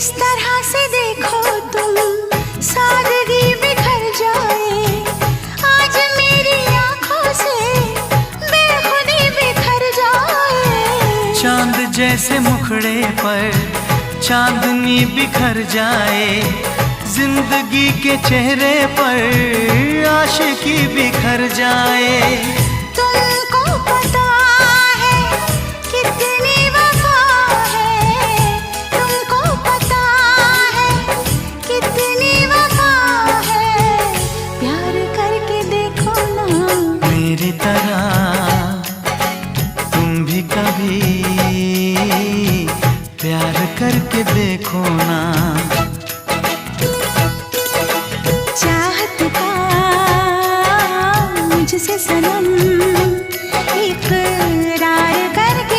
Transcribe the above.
इस तरह से देखो तुम, सादगी बिखर जाए। आज मेरी आंखों से बेखुदी बिखर जाए। चांद जैसे मुखड़े पर चांदनी बिखर जाए। जिंदगी के चेहरे पर आशिकी बिखर जाए। तुमको पता है कितनी वफा है, तुमको पता है कितनी वफा है। प्यार करके देखो ना मेरी तरह तुम भी कभी प्यार करके देखो ना।